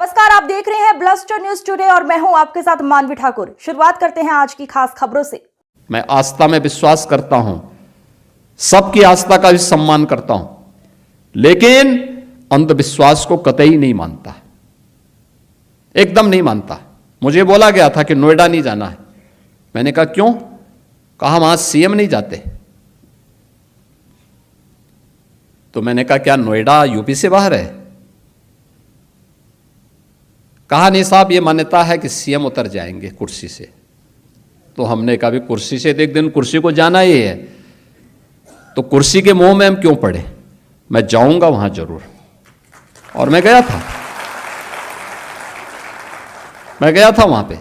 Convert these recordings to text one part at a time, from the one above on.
नमस्कार, आप देख रहे हैं ब्लस्टर न्यूज टुडे और मैं हूं आपके साथ मानवी ठाकुर। शुरुआत करते हैं आज की खास खबरों से। मैं आस्था में विश्वास करता हूं, सबकी आस्था का भी सम्मान करता हूं, लेकिन अंधविश्वास को कतई नहीं मानता, एकदम नहीं मानता। मुझे बोला गया था कि नोएडा नहीं जाना है। मैंने कहा क्यों? कहा वहां सीएम नहीं जाते। तो मैंने कहा क्या नोएडा यूपी से बाहर है? कहा नहीं साहब, ये मान्यता है कि सीएम उतर जाएंगे कुर्सी से। तो हमने कहा भी कुर्सी से एक दिन कुर्सी को जाना ही है, तो कुर्सी के मोह में हम क्यों पड़े? मैं जाऊंगा वहां जरूर। और मैं गया था वहां पे।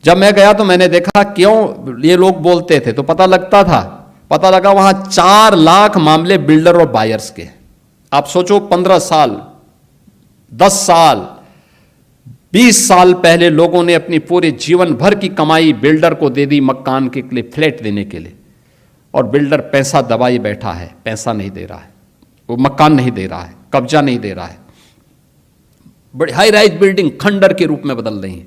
जब मैं गया तो मैंने देखा क्यों ये लोग बोलते थे, तो पता लगा वहां 4 लाख मामले बिल्डर और बायर्स के। आप सोचो 15 साल, 10 साल, 20 साल पहले लोगों ने अपनी पूरे जीवन भर की कमाई बिल्डर को दे दी मकान के लिए, फ्लैट देने के लिए, और बिल्डर पैसा दबाए बैठा है, पैसा नहीं दे रहा है, वो मकान नहीं दे रहा है, कब्जा नहीं दे रहा है। बड़ी हाई राइज बिल्डिंग खंडर के रूप में बदल रही है।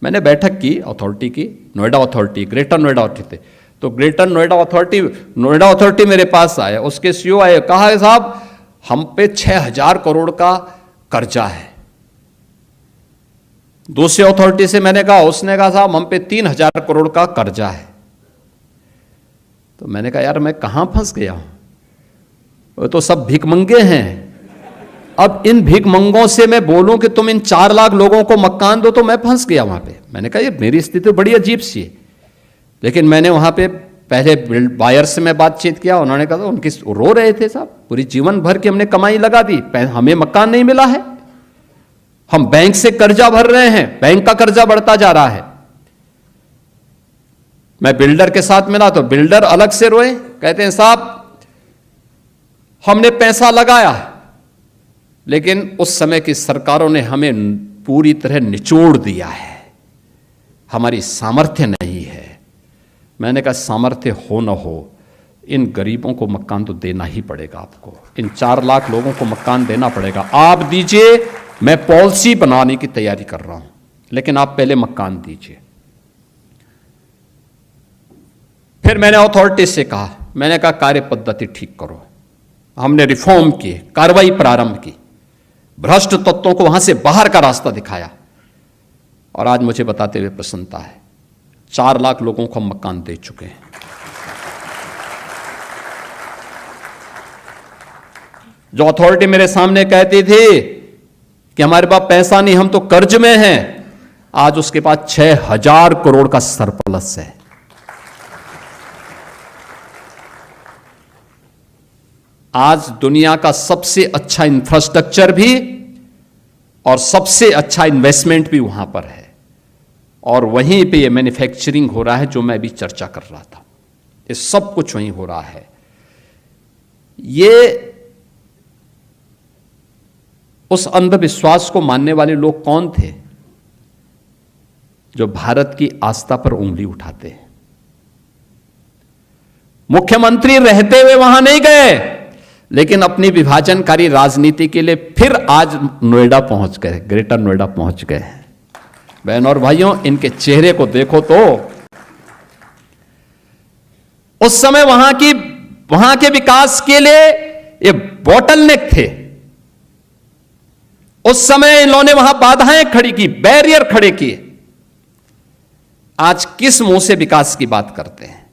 मैंने बैठक की अथॉरिटी की, Noida authority, greater Noida authority. तो ग्रेटर नोएडा अथॉरिटी मेरे पास आया, उसके सीईओ आए, कहा साहब हम पे 6000 करोड़ का कर्जा है। दूसरी अथॉरिटी से मैंने कहा, उसने कहा साहब हम पे 3000 करोड़ का कर्जा है। तो मैंने कहा यार मैं कहां फंस गया हूं, वो तो सब भिखमंगे हैं। अब इन भिखमंगों से मैं बोलूं कि तुम इन 4 लाख लोगों को मकान दो, तो मैं फंस गया वहां पे। मैंने कहा ये मेरी स्थिति बड़ी अजीब सी है। लेकिन मैंने वहां पे पहले बायर से मैं बातचीत किया, उन्होंने कहा उनकी रो रहे थे साहब, पूरी जीवन भर की हमने कमाई लगा दी, हमें मकान नहीं मिला है, हम बैंक से कर्जा भर रहे हैं, बैंक का कर्जा बढ़ता जा रहा है। मैं बिल्डर के साथ मिला तो बिल्डर अलग से रोए, कहते हैं साहब हमने पैसा लगाया, लेकिन उस समय की सरकारों ने हमें पूरी तरह निचोड़ दिया है, हमारी सामर्थ्य नहीं है। मैंने कहा सामर्थ्य हो न हो, इन गरीबों को मकान तो देना ही पड़ेगा आपको, इन 4 लाख लोगों को मकान देना पड़ेगा। आप दीजिए, मैं पॉलिसी बनाने की तैयारी कर रहा हूं, लेकिन आप पहले मकान दीजिए। फिर मैंने अथॉरिटी से कहा, मैंने कहा कार्य पद्धति ठीक करो। हमने रिफॉर्म किए, कार्रवाई प्रारंभ की, भ्रष्ट तत्वों को वहां से बाहर का रास्ता दिखाया, और आज मुझे बताते हुए प्रसन्नता है 4 लाख लोगों को हम मकान दे चुके हैं। जो अथॉरिटी मेरे सामने कहती थी कि हमारे पास पैसा नहीं, हम तो कर्ज में हैं, आज उसके पास 6000 करोड़ का सरप्लस है। आज दुनिया का सबसे अच्छा इंफ्रास्ट्रक्चर भी और सबसे अच्छा इन्वेस्टमेंट भी वहां पर है, और वहीं पे ये मैन्युफैक्चरिंग हो रहा है जो मैं अभी चर्चा कर रहा था, ये सब कुछ वहीं हो रहा है। ये उस अंधविश्वास को मानने वाले लोग कौन थे जो भारत की आस्था पर उंगली उठाते हैं? मुख्यमंत्री रहते हुए वहां नहीं गए, लेकिन अपनी विभाजनकारी राजनीति के लिए फिर आज नोएडा पहुंच गए, ग्रेटर नोएडा पहुंच गए। बहनों और भाइयों, इनके चेहरे को देखो तो उस समय वहां के विकास के लिए ये बॉटलनेक थे। उस समय इन्होंने वहां बाधाएं खड़ी की, बैरियर खड़े किए। आज किस मुंह से विकास की बात करते हैं?